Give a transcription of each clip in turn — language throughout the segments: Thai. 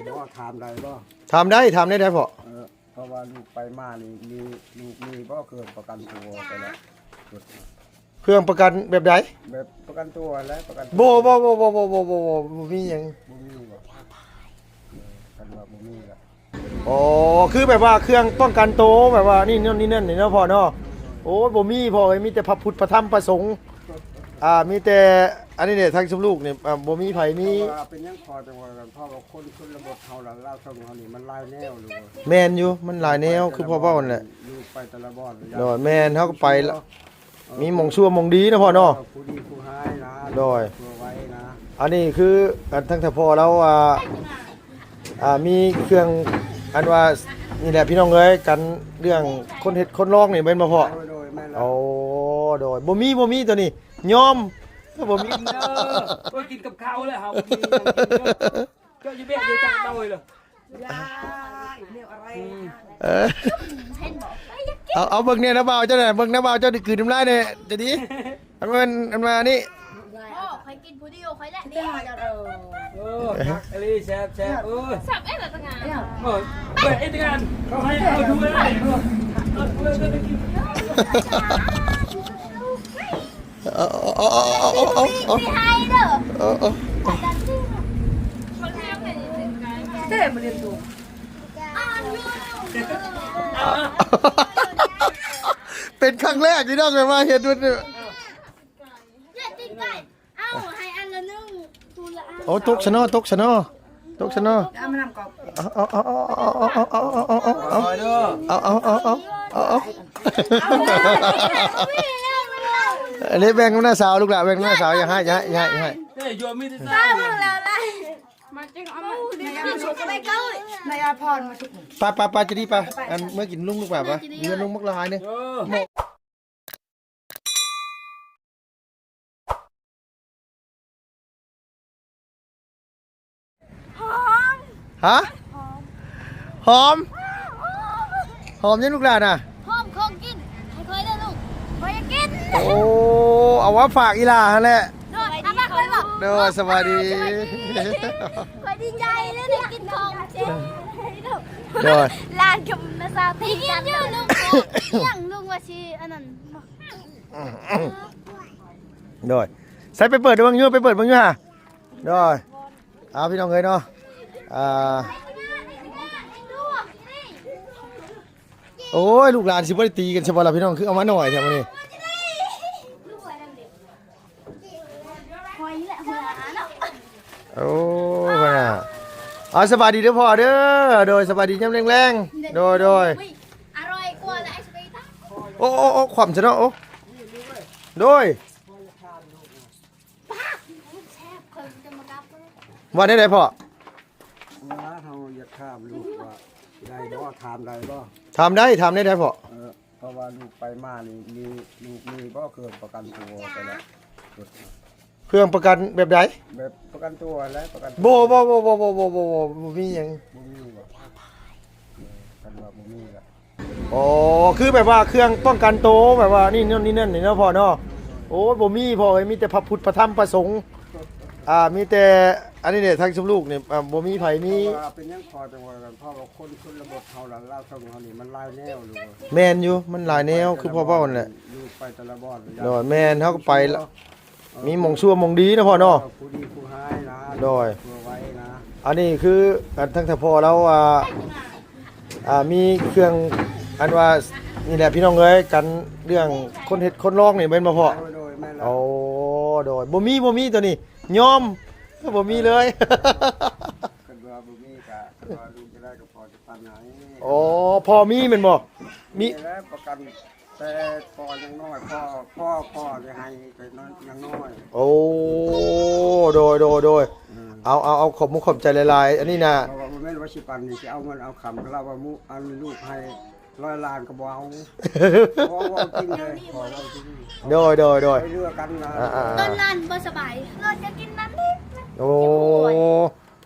บ่ถามได้บ่ ถามได้พ่อเพราะว่าลูกไปมานี่มีลูกมีบ่เกิดประกันตัวไปแล้วเครื่องประกันแบบใดแบบประกันตัวแล้วประกันบ่มีหยังบ่มีบ่กันว่าบ่มีล่ะอ๋อคือแบบว่าเครื่องป้องกันโตแบบว่านี่นั่นนี่เนาะพ่อเนาะโอ้บ่มีพ่อเอ้ยมีแต่พระพุทธพระธรรมพระสงฆ์มีแต่อันนี้เนี่ยทางชุมลูกนี่บ่มีไผมีเป็นยังพอจังว่ากันเพราะว่าคนชนบทเฮาล่ะลาวช่องเฮานี่มันหลายแนวลูกแม่นอยู่มันหลายแนวคือพ่อเว้านั่นแหละลูกไปแต่ละบ่อนโดยแม่นเฮาก็ไปแล้วมีหม่องชั่วหม่องดีนะพ่อเนาะผู้ดีผู้หายนะโดยตัวไว้นะอันนี้คือทั้งถ้าพ่อแล้วมีเครื่องอันว่านี่แหละพี่น้องเอ้ยกันเรื่องคนเฮ็ดคนร้องนี่แม่นบ่พ่อโอ้โดยบ่มีตัวนี้ยอมบ่มีเด้อบ่กินกับข้าวเลยเฮาเจ้าอยู่เบี้ยอยู่จังโดยเหรอเอาเบิ่งเนี่ยนะบ่าวเจ้าน่ะเบิ่งนะบ่าวเจ้าคืนน้ำลายเนี่ยจะดีอันมานี่ใครกินผู้เดียวใครแหละนี่อะไรแซ่บสับเอ๊ะแบบงานเอ็ดงานเขาให้เอาดูได้ไม่ให้เด้อเจ๊มาเรียนดูเป็นครั้งแรกที่น้องเลยมาเห็นด้วยเนี่ยให้อันละนึงโอ้ตกชะนอเอามานำกอบอันนี้แบ่งกับหน้าสาวลูกหล่ะแบ่งกับหน้าสาวอย่าให้เฮ้ยโยมมีแต่ซ่าแล้วไล่มาจึงเอามาในชุกไปเก้าในอาพรมาชุกปจะดีอันเมื่อกินลุงลูกแบบวะเรือลุงมักลายเนี่ยฮะหอมยังลูกหลานอ่ะหอมของกินให้เคยได้ลูกเคยกินโอ้เอาว่าฝากอีหล่าแหละเด้อสวัสดีเคยดีใจเลยได้กินของเจ๊เด้อลานกับนาซาตีกันเยอะลูกยังลุงว่าชีอันนั้นโดยใส่ไปเปิดดูบ้างยูไปเปิดบ้างยูฮะโดยเอาพี่น้องเลยเนาะโอ้ยลูกหลานสิบ่ได้ตีกันใช่ป่ะล่ะพี่น้องคือเอามาหน่อยแถวนี้โอ้พ่อน่ะสบายดีเด้อพ่อเด้อโดยสบายดีย่ำแรงๆโดยอร่อยกว่าและไอศกรีมโอ้ขวัญซะเนาะโอ้โดยว่าได้พ่อเฮาอยากถามลูกว่าได้บ่ถามได้บ่ถามได้พ่อเพราะว่าลูกไปมานี่มีลูกมีบ่เกิดประกันตัวไปแล้วเครื่องประกันแบบใดแบบประกันตัวแล้วประกันบ่มีหยังบ่มีบ่กันว่าบ่มีล่ะอ๋อคือแบบว่าเครื่องป้องกันโตแบบว่านี่นั่นนี่เนาะพ่อเนาะโอ้บ่มีพ่อเอ้ยมีแต่พระพุทธพระธรรมพระสงฆ์มีแต่อันนี้เนี่ยทางชุมลูกนี่บ่มีไผมีเป็นยังพอจังว่ากันเพราะว่าคนชนบทเฮาล่ะลาวช่องเฮานี่มันหลายแนวลูกแม่นอยู่มันหลายแนวคือพ่อเว้านั่นแหละลูกไปแต่ละบ่อนโดยแม่นเฮาก็ไปแล้วมีหม่องชั่วหม่องดีนะพ่อเนาะผู้ดีผู้หายนะโดยตัวไว้นะอันนี้คือทั้งถ้าพ่อแล้วมีเครื่องอันว่านี่แหละพี่น้องเอ้ยกันเรื่องคนเฮ็ดคนร้องนี่แม่นบ่พ่อโอ้โดยบ่มีตัวนี้ยอมบ่มีเลยกันว่าบ่มีก็ว่าลูกจะได้ก็พอจะปานไหนอ๋อพอมีแม่นบ่มีแล้วประกันแต่พอยังน้อยพ่อจะให้ไปน้อยยังน้อยโอ้โดยเอาขอบใจหลายๆอันนี้นะเพราะว่ามันไม่รู้ว่าสิปันนี่สิเอาเงินเอาคำก็เล่าว่ามุอันลูกให้100 ล้านก็บ่เอาพอว่าจริงเลยพอว่าจริงโดยเรื่องกันนะตอนนั้นบ่สบายเราจะกินนั้นดิโอ้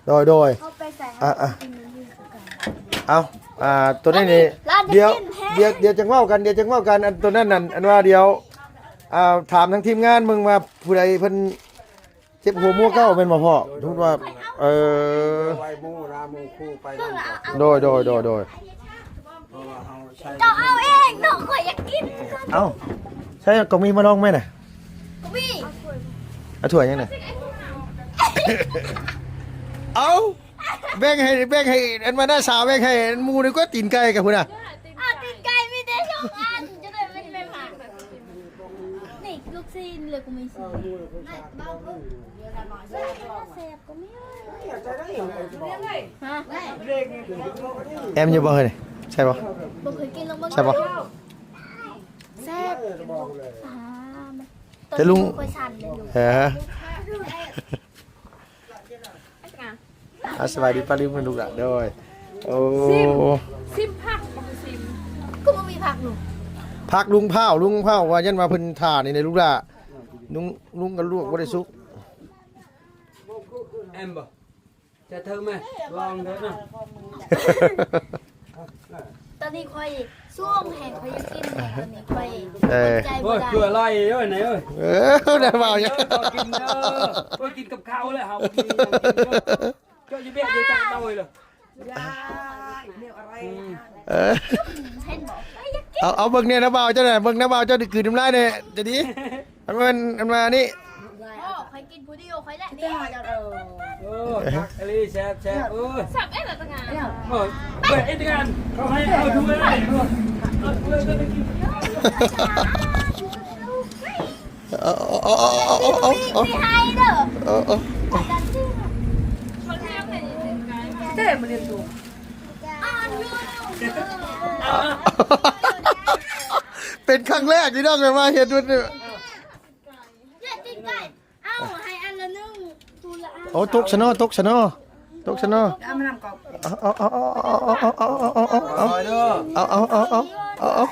โดยเอาไปใส่เอาตัวนี้นี่เดี๋ยวจังว่ากันอันตัวนั้นนั่นอันว่าเดี๋ยวถามทั้งทีมงานมึงว่าผู้ใดเพิ่นเจ็บหัวมั่วเก้าเป็นบ่พ่อทุกว่า เออ ไว้หมู่นะหมู่คู่ไปนำ โดย เพราะว่าเฮาใช้ เจ้าเอาเองน้องข่อยอยากกิน เอ้าใช่ก็มีมาลองไหมน่ะ พี่ เอาถ้วยยังไงเอาแบ่งให้อันมาหน้าสาวแบ่งให้อันหมูนี่ก็ตีนไก่กับคุณอ่ะ อ้าวตีนไก่มีแต่สองอันจะได้ไม่ไปผ่านนี่ลูกซีนเลยกูไม่ซีนไม่เบากูเสียบก็ไม่ฮะ แอมอยู่บ่เฮ้ยใช่บ่ บ่เคยกินลงบ้าง ใช่บ่ แซ่บอ่า แต่ลุง เคยสั่นเลยลุง เออสบายดีป้าลิมมันลูกหลานด้วยโอ้ ซิมผักบอกซิม ก็ไม่มีผักหนู พักลุงเผาว่ายันมาเพิ่นถ่านี่ในลูกหลานลุงกับลูกบ่ได้สุก แอมบ่จะเธอไหมลองเถอะนะ ตอนนี้ค่อยซ่วมแห่งค่อยอยากกินแห่งตอนนี้ค่อยใจ โอ้ บ่ ย ได้ เกลือไล่เอ้ยไหนเอ้ย ได้เปล่า เย เนี่ย อะกินเด้อโอ้ยกินกับข้าวเลยเฮากินเจ้าจะเบี้ยเดี๋ยวจะเอาเลยเหรอ เห็นบอกไอ้อยากกิน เอาเบิ่งเนี่ยนะเบาเจ้าน่ะเบิ่งนะเบาเจ้าคืนน้ำลายเนี่ยจะดีมันมานี่ พ่อค่อยกินผู้เดียวค่อยแหละนี่ โอ้ผักอะไรแซ่บเอ้ย สับเอ๊ะแบบงาน โอ้ยเปิดไอ้งานเขาให้เอาดูเลยเอาเลยก็ได้กิน เอา มีให้เด้อ เจ๊มาเรียนดู เป็นครั้งแรกที่น้องเลยมาเห็นด้วยเนี่ย เจ็ดติดไก่เอ้าให้อันละนึงตูละอัน โอ้ตกชะนอเอามานำกอบเอา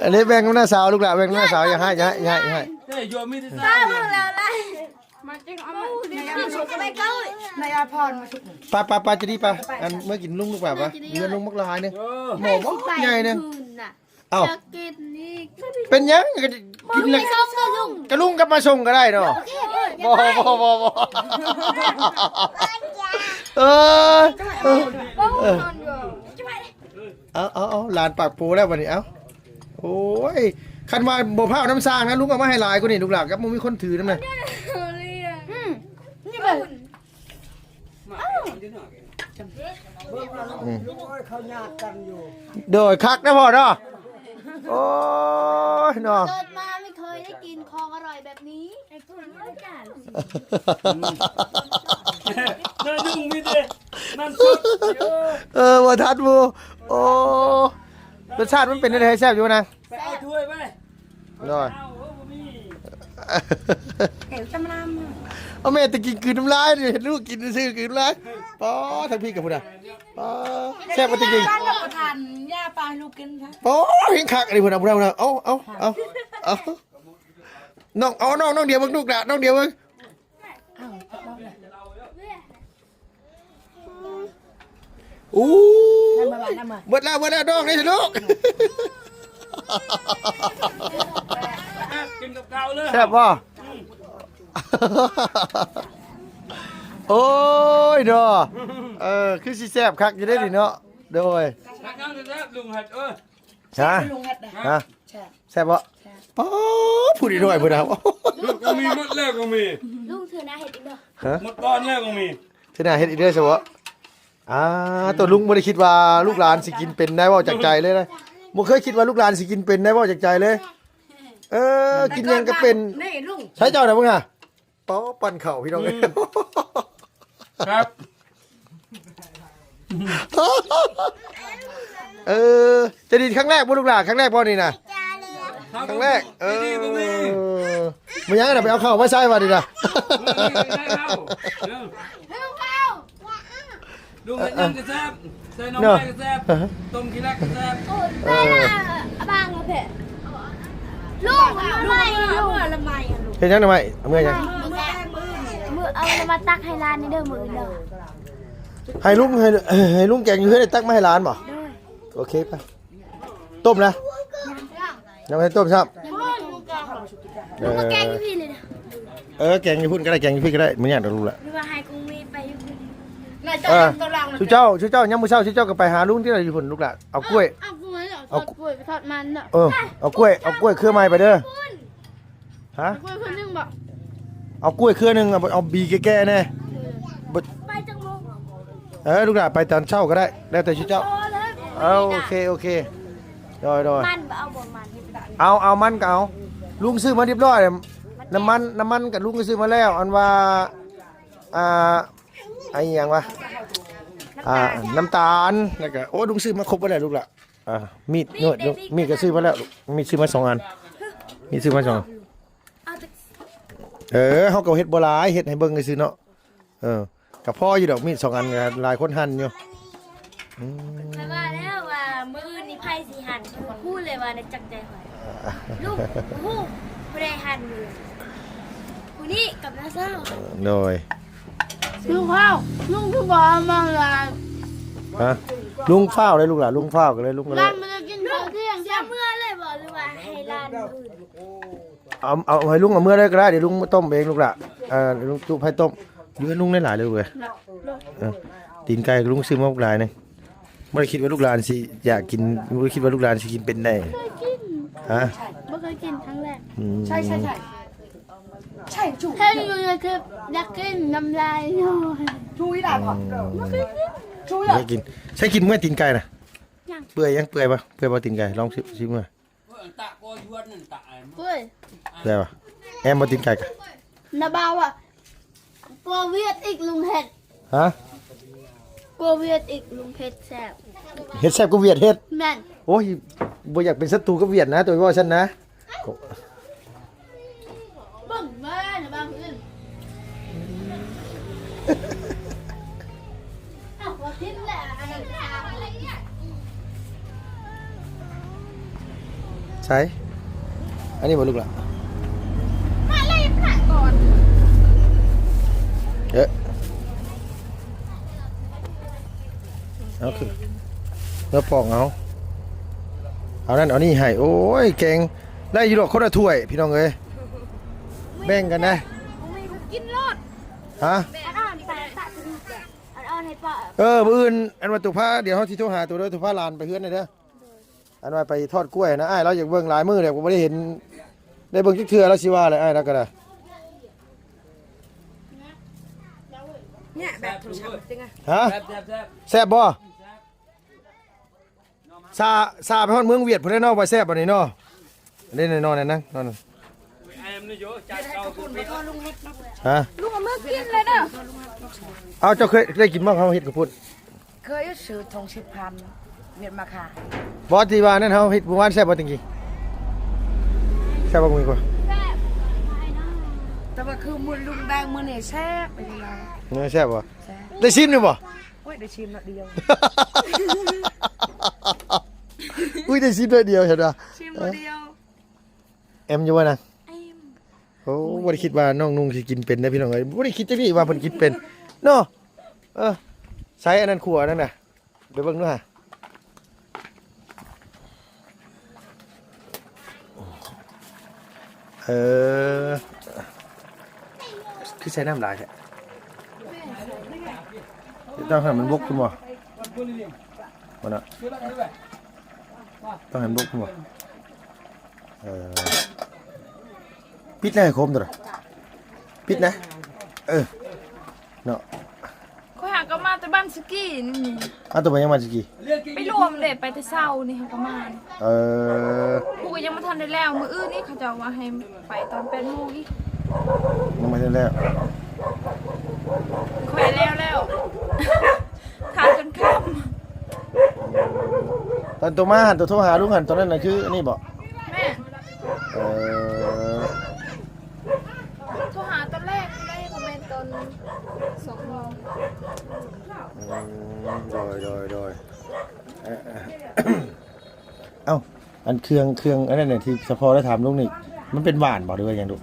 อันนี้แบ่งกับหน้าสาวลูกหลานแบ่งกับหน้าสาวอย่าให้ เฮ้ยโยมมีแต่ ป้า ซ่า เพิ่งแล้วไล่ มาจริงเอามา พี่ชุกก็ไม่เก้า ในอาพรมาชุก ปลาจะดีปะอันเมื่อกินลุงลูกแบบวะเรือนลุงมักละหายเนี่ย เออ หมอบ่ใหญ่เนี่ย น่ะ เอ้า จะกินนี่ เป็นยังกิน ไม่ เลย ต้องก็ลุง กระลุงกับมาส่งก็ได้เนาะ โอเคเอ้ย บ่เออ เอาหลานปากปูแล้ววันนี้เอาโอ้ยคันว่าบ่พาน้ำสร้างนะลุงเอามาให้หลายกว่านี่ลูกหลานครับมันมีคนถือน้ำเลย นี่แบบ เขาญาติกันอยู่ โดยคักนะพ่อเนาะโอ้ยเนาะ เกิดมาไม่เคยได้กินของอร่อยแบบนี้ไอ้คนไม่ได้กัน นั่นยุ่งมีแต่นั่นสด บ่ทัดบูโอ้รสชาติมันเป็นอะไรแซ่บอยู่นะ ไปเอาถ้วยไป โดย เอามี เก๋จำน เอาแม่ตะกินคืนน้ำลายนี่ลูกกินซื่อคืนน้ำลายป้อทั้งพี่กับพุ่นอ่ะป้อแซ่บบ่ตะกิน ำการรับประทานย่าปลาลูกกินค่ะ ป้อเห็นคักอันนี้พุ่นอ่ะพุ่นอ่ะเอาน้องเดียวเบิ่งลูกละน้องเดียวเบิ่งอู้เบิดแล้วน้องนี่สิลูก กินกับข้าวเลย แซ่บป่ะโอ้ยเนาะคือสิแซ่บคักอยู่ได้ดิเนาะโดย นักนั่งจะแซ่บลุงหัดเอ้ย ฮะ ลุงเฮ็ดนะ ฮะแซ่บป่ะป๊อพูดอีกหน่อยพุ่นอ่ะ ลูกก็มีหมดแล้วก็มี ลุงเธอนะเห็ดอีกเด้อ ฮะ หมดก้อนแล้วก็มี เท่าน่าเฮ็ดอีกเด้อซะบ่ตัวลุงบ่ได้คิดว่าลูกหลานสิกินเป็นได้เว้าจากใจเลยนะบ่เคยคิดว่าลูกหลานสิกินเป็นได้เว้าจากใจเลย กินหยังก็เป็น นี่ลุง ใช้เจ้าน่ะมึงน่ะป๊อปั่นข้าวพี่น้องเอ้ย ครับ จะดีครั้งแรกบ่ลูกหลานครั้งแรกบ่นี่น่ะครั้งแรกดีก็มี มึงยังน่ะไปเอาข้าวมาใส่ว่าดิน่ะ ลุงเข้า ลุงเห็นยังก็แซ่บใส่น้ำมันก็แซ่บต้มกีรักก็แซ่บ โอ้ยได้ละบางมาเผ็ดลุงอะไรลุง ละไมอ่ะลูก เฮ็ดยังทำไมเอามื่อยัง มือเอามาตักให้ร้านนี่เด้อมือเด้อ ให้ลุงแกงอยู่เฮ็ดตักมาให้หลานบ่โอเคป่ะต้มนะยังไม่ให้ต้มครับ ลุงมาแกงพี่เลยนะ แกงอยู่พุ่นก็ได้แกงอยู่พี่ก็ได้มันอยากจะรู้ละ หรือว่าให้กูมีไปอยู่พุ่น นายเจ้าตัวรัง ชูเจ้ายังมื้อเช้าชูเจ้าก็ไปหาลุงที่ไหนอยู่พุ่นลูกละเอากล้วย เอากล้วยเอากล้วยไปทอดมันเนาะ เอากล้วยเครือไม้ไปเด้อฮะ กล้วยคนนึงบอก เอากล้วยเครือนึงเอาบีแก่ๆแน่ ไปจังโมง ลูกละไปตอนเช้าก็ได้แล้วแต่ชูเจ้า โตเลย เอาโอเคดอย มันเอาบ่มันที่ตา เอามันก็เอาลุงซื้อมาเรียบร้อยน้ำมันกับลุงก็ซื้อมาแล้วอันว่าไอ้หยังวะน้ำตาลแล้วก็โอ้ลุงซื้อมาครบไปแล้วลูกละมีดนวดมีดก็ซื้อมาแล้วมีดซื้อมา2 อันมีดซื้อมา2 เอาแต่ เขาก็เฮ็ดบ่หลายเฮ็ดให้เบิ่งซื่อเนาะกับพ่ออยู่ดอกมีด2 อันก็หลายคนหั่นอยู่ แต่ว่าแล้วว่ามื้อนี้ไผสิหั่นพูดเลยว่าในจักใจหอยลูกผู้บ่ได้หั่นมือผู้นี้กับน้าเศร้า โดย ลุงข้าวลุงคือบอกมาละ ฮะลุงฟ้าวเลยลูกหล่ะลุงฟ้าวก็เลยลุงก็เลย ร้านมันจะกินข้าวเที่ยงเมื่อเลยบอกหรือว่าให้ร้านอื่น เอาให้ลุงเอาเมื่อได้ก็ได้เดี๋ยวลุงมาต้มเองลูกหล่ะเดี๋ยวลุงจุ๊บให้ต้มเยอะลุงได้หลายเลยลูกเลยตีนไก่ลุงซื้อมาหลายนึงไม่ได้คิดว่าลูกหลานสิอยากกินไม่ได้คิดว่าลูกหลานสิกินเป็นได้ เคยกิน ฮะ ไม่เคยกินครั้งแรก ใช่จุ๊ ถ้าอยู่ในคลิปอยากกินน้ำลายย้อย จุ๊ยด่าก่อนจุ๊ย ไม่กินใช้กินเมื่อตีนไก่นะ ยัง เปื่อยยังเปื่อยปะเปื่อยปะตีนไก่ลองชิมเมื่อ ตะก็ยวนนั่นตะ เว้ย เปื่อยปะแอมมาตีนไก่กัน นาบาวอ่ะกลัวเวียดอีกลุงเห็ด ฮะ กลัวเวียดอีกลุงเห็ดแซ่บ เฮ็ดแซ่บก็เวียดเฮ็ด แม่น โอ้ยบ่อยากเป็นศัตรูกับเวียดนะตัวว่าฉันนะ บึ้งแม่นาบาวอื่นอ้าวว่าทิ้งแหละอะไรเนี่ย ใช่อันนี้บ่ลูกหล่ะ มาเลยผ่านก่อน เอาคือแล้วปอกเอานั่นเอานี่ให้โอ้ยเก่งได้อยู่ดอกคนละถ้วยพี่น้องเอ้ยแบ่งกันนะ ไม่กินรอด ฮะ อ่อนไปตัดถึงแก่อ่อนให้ป้า มื้ออื่นอันว่าตุภาเดี๋ยวเฮาสิโทรหาตัวเด้อตุภาลานไปเฮือนได้เด้ออันว่าไปทอดกล้วยนะอ้ายเราอยากเบิ่งหลายมื้อแล้วบ่ได้เห็นได้เบิ่งจักเทื่อแล้วสิว่าอะไรอ้ายแล้วก็ได้ เนี่ยแบบถูกฉับจริงอะ ฮะ แซ่บแซ่บแซ่บ แซ่บบ่ซาไปฮอดเมืองเวียดพุ่นได้เนาะว่าแซ่บบ่นี่เนาะเล่นนอนนั่นนอน ไอ้มันอยู่จัดเก่าคือเป็น ฮะ ลูกเอามือกินเลยเด้อ เอาเจ้าเคยได้กินบ่เฮาเฮ็ดกับพุ่น เคยซื้อทอง10,000เวียดมาค่ะ บ่ที่ว่านั่นเฮาเฮ็ดเมื่อวานแซ่บบ่ติงกี้แซ่บบ่มึงกว่า แต่ว่าคือมือลุงแบงมือเนี่ยแซ่บไปเลย แซ่บบ่ได้ชิมนี่บ่ โอ้ยได้ชิมนัดเดียว อุ้ยได้ชิมด้วยเดียวเห็นป่ะ ชิมนัดเดียว แอมอยู่ว่านะโอ้บ่ได้คิดว่าน้องนุ่งสิกินเป็นนะพี่น้องเอ้ยบ่ได้คิดจังนี่ว่าเพิ่นกินเป็นเนาะใช้อันนั้นขัวนั่นน่ะไปเบิ่งดูฮะคือใช้น้ำลายแท้ต้องให้มันบกขึ้นบ่บ่น่ะต้องให้มันบกขึ้นบ่ปิดนะให้คมตัวน่ะปิดนะเนาะ ข้อยหาก็มาแต่บ้านสกี้นี่ เอาตัวไปยังมาสิกี่ ไปรวมเด็ดไปแต่เช้านี่เขาก็มา กูก็ยังไม่ทันได้แล้วมื้ออื่นนี่เขาจะว่าให้ไปตอน8 โมงอีก ยังไม่ได้แล้ว ข่อยแล้ว ทานจนค่ำ ตอนตัวมาหันตัวโทรหาลุงหันตอนนั้นน่ะคืออันนี้บ่ แม่โทรหาตอนแรกได้คอมเมนต์ตอน2 โมง โดยเอ้าอันเครื่องอันนั้นเนี่ยที่เฉพาะได้ถามลุงนี่มันเป็นหวานบ่หรือว่าหยังดู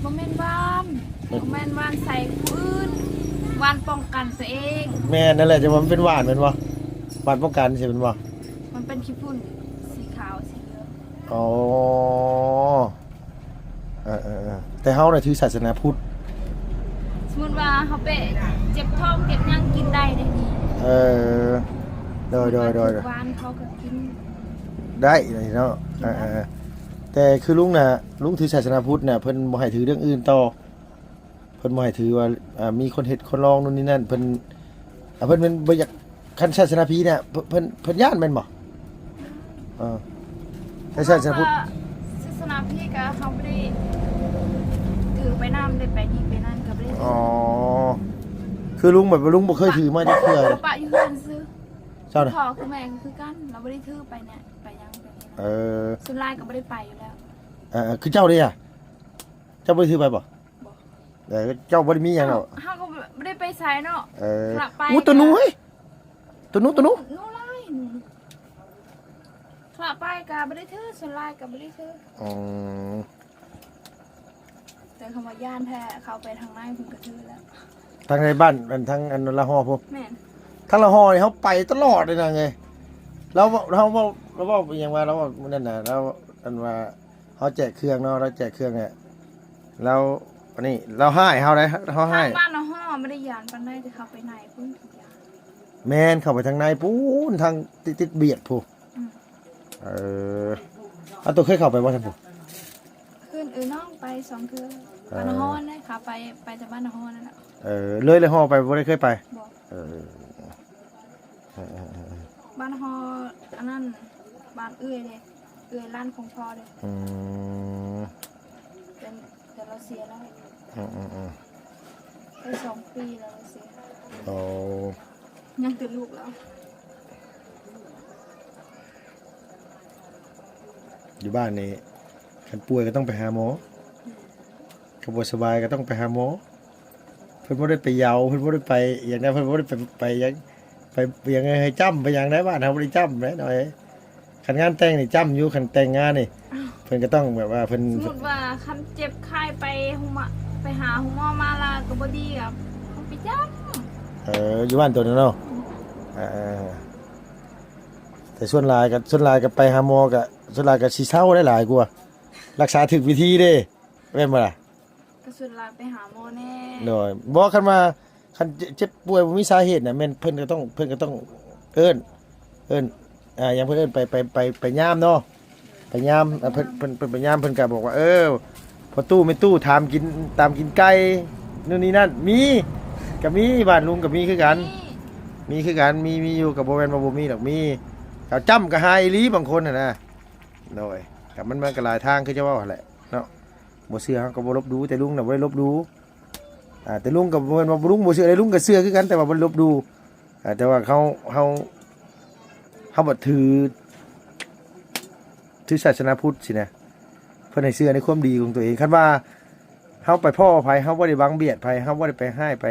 บ่แม่นบ้านใส่ผู้อื่นวานป้องกันตัวเอง แม่นั่นแหละจะว่ามันเป็นหวานแม่นบ่หวานป้องกันสิเป็นบ่ มันเป็นขี้ฝุ่นสีขาวสีเหลือง อ๋อแต่ แต่เฮาน่ะถือศาสนาพุทธ สมมุติว่าเฮาไปเจ็บท้องเจ็บหยังกินได้ได้นี่ โดย ทุกวันเขาก็กิน ได้เนาะแต่คือลุงน่ะลุงถือศาสนาพุทธน่ะเพิ่นบ่ให้ถือเรื่องอื่นต่อเพิ่นบ่ให้ถือว่ามีคนเฮ็ดคนลองนู่นนี่นั่นเพิ่นเพิ่นเป็นบ่อยากคันศาสนาพีเนี่ยเพิ่นย่านแม่นบ่แต่ศาสนาพุทธ ศาสนาพี่ก็เขาบ่ได้ถือไปนำได้ไปนี่ไปนั่นก็บ่ได้ อ๋อคือลุงแบบว่าลุงบ่เคยถือมาจักเทื่อ ปะอยู่เฮือนซื้อ เจ้าน่ะ พ่อคือแม่ก็คือกันเราบ่ได้ถือไปเนี่ยไปยังไปนี่นะสุดท้ายก็บ่ได้ไปอยู่แล้ว คือเจ้าเด้อ่ะเจ้าบ่ได้ถือไปบ่เจ้าบ่ได้มีหยังหรอก เฮาก็บ่ได้ไปไสเนาะกลับไป ตัวหนูเฮ้ยตัวหนู หนูลายหนูกลับไปก็บ่ได้ถือสุดท้ายก็บ่ได้ถือ แต่คำว่าย่านแท้เขาไปทางในผมก็ถือแล้ว ทางในบ้านทางอันละฮอพวก แม่น ทางละฮอนี่เขาไปตลอดเลยนะไงเราอย่างว่าเรานั่นน่ะเราอันว่าเขาแจกเครื่องเนาะเราแจกเครื่องเนี่ยเราอันนี้เราให้เขาได้เขาให้ ทางบ้านเราห้อไม่ได้ยานปานใดแต่เขาไปไหนพุ่นทุกอย่าง แมนเข้าไปทางในปูนทางติดเบียดผู้เอาตัวเคยเข้าไปว่าท่านผู้ ขึ้นน้องไป2 เทื่อบ้านนาฮอนนะค่ะไปแต่บ้านนาฮอนนั่นแหละ เลยฮอไปบ่ได้เคยไป บอก บ้านนาฮออันนั้นบ้านเอื้อยเลยเอื้อยร้านของพ่อเลยแต่เราเสียแล้วไป2 ปีแล้วเราเสียยังเป็นลูกแล้ว อยู่บ้านนี่คันป่วยก็ต้องไปหาหมอคันบ่สบายก็ต้องไปหาหมอเพิ่นบ่ได้ไปเยาเพิ่นบ่ได้ไปอย่างนั้นเพิ่นบ่ได้ไปยังไปยังไงให้จ้ำไปอย่างไหนบ้านเฮาบ่ได้จ้ำแหน่หน่อยคันงานแต่งนี่จ้ำอยู่คันแต่งงานนี่เพิ่นก็ต้องแบบว่าเพิ่น สมมุติว่าคันเจ็บไข้ไปไปหาหมอมาละก็บ่ดีครับไปจ้ำ อยู่บ้านตัวนั้นเนาะแต่ส่วนหลายก็ไปหาหมอก็ส่วนหลายก็สิเซาได้หลายกว่ารักษาถูกวิธีเด้แม่นบ่ล่ะ ก็สุดลาไปหาหมอแน่ โดยบ่คันว่าคันเจ็บป่วยบ่มีสาเหตุน่ะแม่นเพิ่นก็ต้องเอิ้นอย่างเพิ่นเอิ้นไปยามเนาะไปยามเพิ่นไปยามเพิ่นก็บอกว่าพอตู้ไม่ตู้ถามกินตามกินไก่นู่นนี่นั่นมีก็มีบ้านลุงก็มีคือกันมีอยู่กับบ่แม่นว่าบ่มีดอกมีเขาจ้ำก็หายอีหลีบางคนน่ะนะโดยก็มันก็หลายทางคือจะว่าแหละเนาะบ่เชื่อเฮาก็บ่ลบดูแต่ลุงน่ะบ่ได้ลบดูแต่ลุงก็บ่แม่นว่าลุงบ่เชื่อได้ลุงก็เชื่อคือกันแต่ว่าบ่ลบดูแต่ว่าเขาบ่ถือศาสนาพุทธสินะเพิ่นให้เชื่อในความดีของตัวเองคันว่าเฮาไปพ่อไผเฮาบ่ได้บังเบียดไผเฮาบ่ได้ไปให้ไป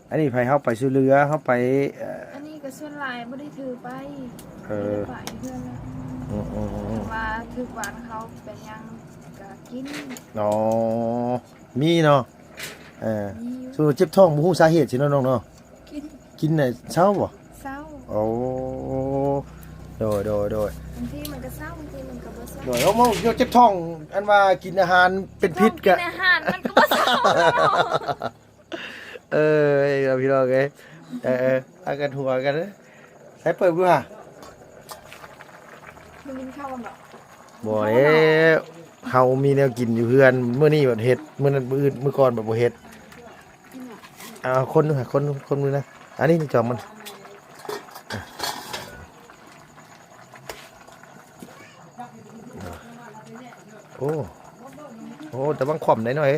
อันนี้ไผเฮาไปช่วยเหลือเฮาไปอันนี้ก็ส่วนหลายบ่ได้ถือไปไปเพื่อนแล้วว่าถือหวานเขาเป็นยังก็กิน อ๋อมีเนาะส่วนเจ็บท้องบ่ฮู้สาเหตุสิเนาะน้องเนาะกินน่ะเช้าบ่ เศร้า โอ้โดย บางทีมันก็เศร้าบางทีมันก็บ่เศร้า โดยเอามาเจ็บท้องอันว่ากินอาหารเป็นพิษก็ กินอาหารมันก็บ่เศร้า พี่น้องเอ้ยอากันหัวกันนะใช้เปิดดูฮะ มึงกินข้าวบ่ บ่แล้วเฮามีแนวกินอยู่เฮือนมื้อนี้แบบเฮ็ดมื้อนั้นมื้ออื่นมื้อก่อนแบบบ่เฮ็ดคนนึงฮะคนนึงนะอันนี้นี่จอมมันโอ้แต่บางขวมได้หน่อย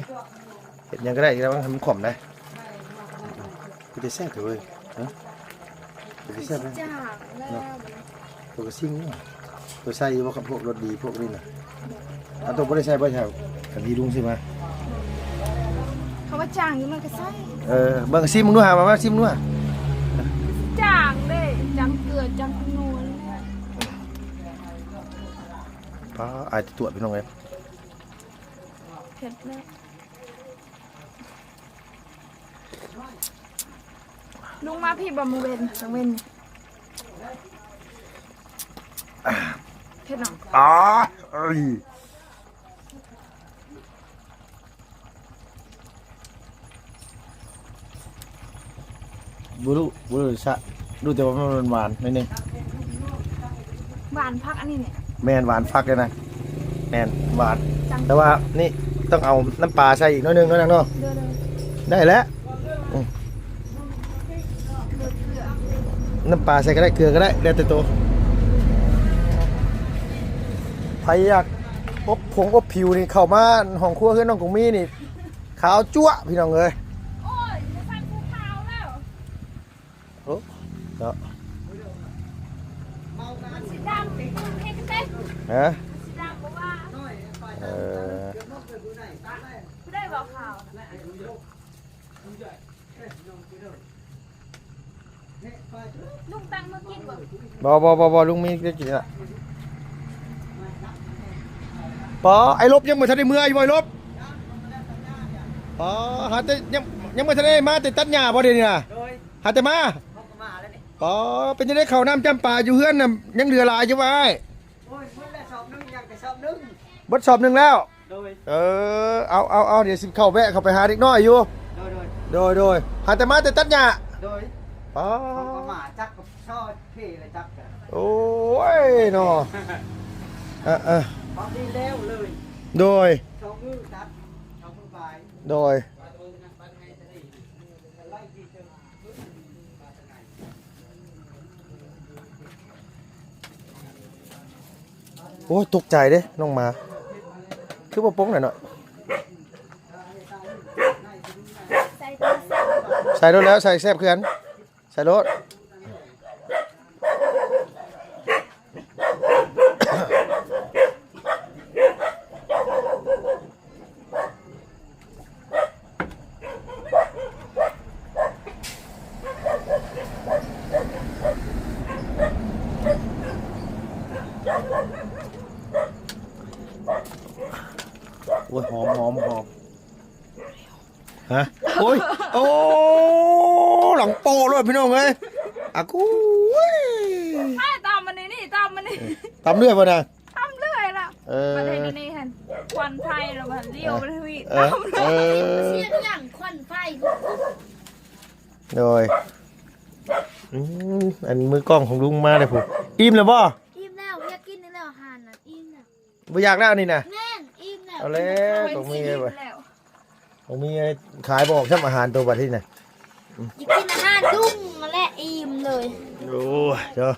เฮ็ดหยังก็ได้แต่บางทำขวมได้ก็จะแซ่บเถอะเว้ยฮะก็จะแซ่บนะ จ้าแล้ว ตัวกระซิ่งนี่ตัวใส่ว่ากับพวกรถดีพวกนี้น่ะเอาตัวบ่ได้ใส่บ่ใช่กันดีลุงสิมา เขาว่าจ้างอยู่มันก็ใส่ เบิ่งซิมมึงดูหามาซิมมึงดูหา จ้างเด้จ้างเกลือจ้างนัวเลย ป้าอาจจะตรวจพี่น้องเอ้ย เผ็ดแล้วลุงมาพี่บ่มื้อเว้นจังเว้นเผ็ดหนัง เอ้ย บ่รู้ซะรู้แต่ว่ามันหวานนิดนึง หวานพักอันนี้เนี่ย แม่นหวานฟักเลยนะแม่นหวานแต่ว่านี่ต้องเอาน้ำปลาใส่อีกน้อยนึงเนาะนางเนาะ เด้อ ได้แล้วน้ำปลาใส่ก็ได้เกลือก็ได้แล้วแต่ตัวใครอยากอบผิวนี่เข้ามาห้องครัวเพื่อนน้องกุ้งมีนี่ขาวจั๊วะพี่น้องเอ้ย โอ้ยจะใส่ภูเขาแล้ว โอ้เนาะ สีดำเฮ็ดเต้ ฮะ สีดำบอกว่า เออ ผู้ได้บอกข่าวลุงตังมากินบ่ บ่ลุงมีได้กินอ่ะปอไอ้ลบยังไม่ทันได้เมื่อยบ่ไอ้ลบปอหาแต่ยังไม่ทันได้มาแต่ตัดหญ้าบ่เดี๋ยวนี้น่ะหาแต่มาปอเป็นจังได๋ข้าวน้ำจำปาอยู่เฮือนน่ะยังเหลือหลายอยู่ว่าอ้าย โอ้ยมื้อละสอบนึงอยากจะสอบนึง เบิดสอบหนึงแล้ว โดย เอาเดี๋ยวสิเข้าแวะเข้าไปหาเด็กน้อยอยู่ โดยหาแต่มาแต่ตัดหญ้า โดย ปอ เขาก็มาจักกับช่อพี่เลยจักกัน โอ้ยเนาะพอดีแล้วเลย โดย สองมือจัดสองมือปลาย โดยโอ้ยตกใจเด้น้องหมาคือบ่โป้งหน่อย ใส่ตัวใส่ ใส่รถแล้วใส่แซ่บคือกันใส่รถโอ้ยหอมฮะโอ้ยโอ้หลังโปเลยพี่น้องเอ้ยอะกูไอ้ตามมันนี่ตามมันนี่ ตำเลือดป่ะนะ ทำเรื่อยละ เออ มันเห็นนี่เห็นควันไฟแล้วมันเลี้ยวไปทวี เออเออ เสียงอย่างควันไฟกู โดยอันมือกล้องของลุงมาเลยผมอิ่มเลยบ่ อิ่มแล้วอยากกินนี่แล้วอาหารน่ะอิ่มแล้ว บ่อยากแล้วนี่นะ แม่งอิ่มแล้ว เอาแล้วตรงนี้เลยบ่ แล้ว ตรงนี้ขายบอกช่ำอาหารตัวบัดที่น่ะ อยากกินอาหารดุ้งนั่นแหละอิ่มเลย โอ้ยเจ้า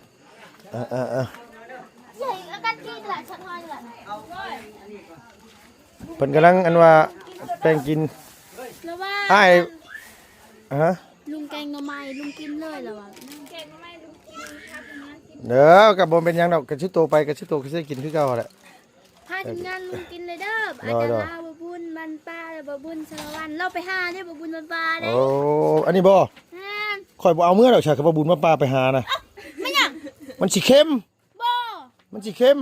ใหญ่แล้วกันกินแหละชัดน้อยแหละ เพิ่นกำลังอันว่าแป้งกิน แล้วว่า อ้ายฮะ ลุงแกงหน่อไม้ลุงกินเลยแล้วว่า เก่งไหมลูกกินครับนะกิน เด้อกับบนเป็นหยังดอกกระชิโตไปกระชิโตก็สิกินคือเก่าแหละ พาทีมงานลุงกินเลยเด้ออาจารย์ลาวบบุญมันป้าบบุญสารวันเราไปหาได้บบุญมันป้าได้ โอ้อันนี้บ่ แม่น ข่อยบ่เอาเมื่อดอกชายกับบ่บุญมาปลาไปหานะ ไม่หยัง มันสิเค็ม บ่ มันสิเค็ม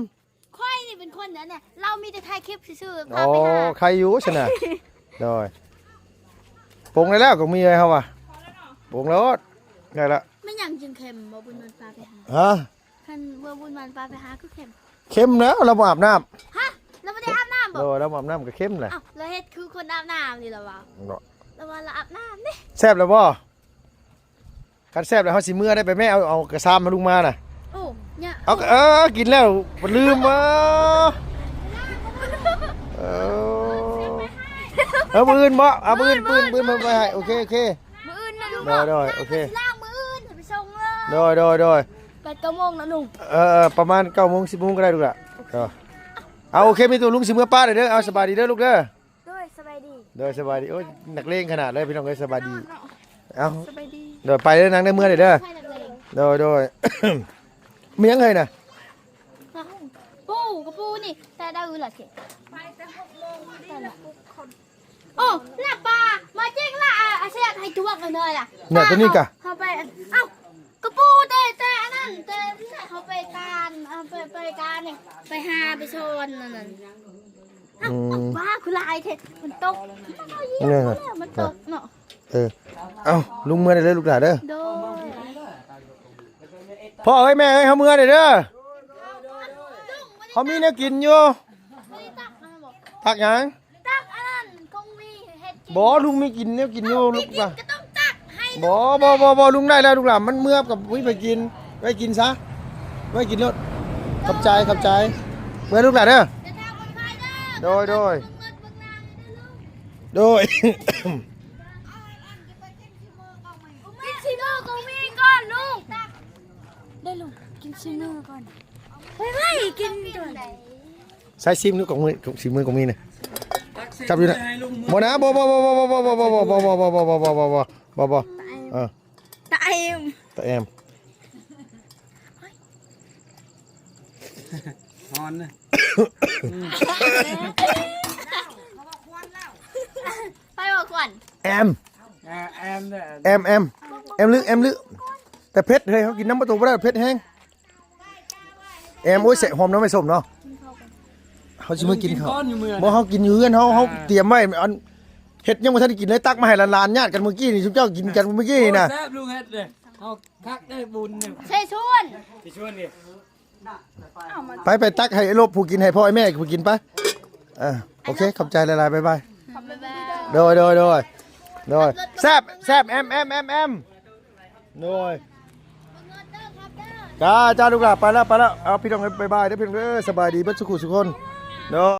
ค่อยนี่เป็นคนนั้นเนี่ยเรามีแต่ถ่ายคลิปซื่อๆพา อ๋อ ไปหา ใครอยู่ชนะได้ปรุงได้แล้วก็มีอะไรครับวะปรุงแล้วได้ละ ไม่หยังจึงเค็มบบุญมันป้าไปหา ฮะ คันบบุญมันป้าไปหาก็เค็ม เค็มแล้วเราบ่อาบน้ ฮะเราไม่ได้อาบน้ำ ำ บ่ โอ้เราบ่อาบน้ำก็เค็มแหละ อ้าวเราเฮ็ดคือคนอาบน้ำนี่เหรอวะ เนาะ เราว่าเราอาบน้ำนี่ แซ่บแล้วบ่คันแซ่บแล้วเฮาสิเมื่อได้ไปแม่เอากระซามมาลุงมาน่ะ โอ้เนี่ย เอากินแล้วบ่ลืมว่ามืออื่นบ่เอามืออื่นปืนมาไปให้โอเค มื้ออื่นนะลุง ได้โอเค ล่างมื้ออื่นไปส่งเลย โดย 8 โมงนะลุง ประมาณ9 โมง 10 โมงก็ได้ลูกละเอาโอเคมีตัวลุงสิเมื่อป้าเด้อเอาสบายดีเด้อลูกเด้อ ด้วยสบายดี เด้อสบายดีโอ้ยนักเลงขนาดเลยพี่น้องเอ้ยสบายดีเอา สบายดี เดี๋ยวไปเด้อนางได้เมื่อเด้อ ใช่นักเลง โดย มียังไงน่ะ ปูกับปูนี่แต่ได้อื่นล่ะสิ ไปแต่6 โมงนี่แหละปุ๊บคน โอ้ล่ะปลามาเจ๊งล่ะอาเซียนให้ทวงกันเลยล่ะ เนี่ยตัวนี้กะ เขาไปเอ้ากระปูแต่อันนั้นแต่เขาไปการไปการเนี่ยไปหาไปชนนั่นน่ะเอ้าบ้าคุณลายเถอะมันตกมันตกเนาะ เอาลุงเมื่อได้เลยลูกหลานเด้อ โดย พ่อเอ้ยแม่เอ้ยเขาเมื่อได้เด้อเขามีแนวกินอยู่ ไม่ได้ตักนะบอก ตักหยัง ตักอันนั้นคงมีเห็ดกิน บ่ลุงมีกินแนวกินอยู่ลูก กิน ป่ะ ก็ต้องตักให้ บ่ลุงได้แล้วลูกหลานมันเมื่อกับวิไปกินไว้กินซะไว้กินรถขอบใจเมื่อลูกหลานเด้อ จะทำคนไทยเด้อ โดย กินซีเนอร์ก็มีก่อนลูกได้ลูกกินซีเนอร์ก่อนเฮ้ยกินก่อน ใช้ซิมนิ้วของมือของซิมมือของมีเนี่ยจับอยู่นะบ่นะบ่ตาเอ็ม ตาแอม นอนนะ ไปบอกก่อน แอม แอมเนี่ย แอมลึแต่เผ็ดเฮ้ยเขากินน้ำประตูไม่ได้เผ็ดแห้งแอมโอ้ยเสะหอมน้ำไม่ส้มเนาะเขาจะมากินเขา ก้อนอยู่เมือง บ่เขากินอยู่กันเขาเตรียมไว้อันเห็ดยังไม่ทันได้กินเลยตักมาให้หลานๆญาติกันเมื่อกี้นี่ชุบเจ้ากินกันเมื่อกี้นี่นะ แซ่บลุงเฮ็ดเลยเอาคักได้บุญเนี่ย ใช่ชวน ที่ชวนนี่ ไปตักให้ไอ้โลบผู้กินให้พ่อไอ้แม่ผู้กินไปโอเคขอบใจหลายๆบ๊ายบายโดยแซ่บแอมโดยจ้าลูกหลานไปแล้วเอาพี่น้องบ๊ายบายเด้อพี่น้องเด้อสบายดีเบิดสุขุสุขคนเนาะ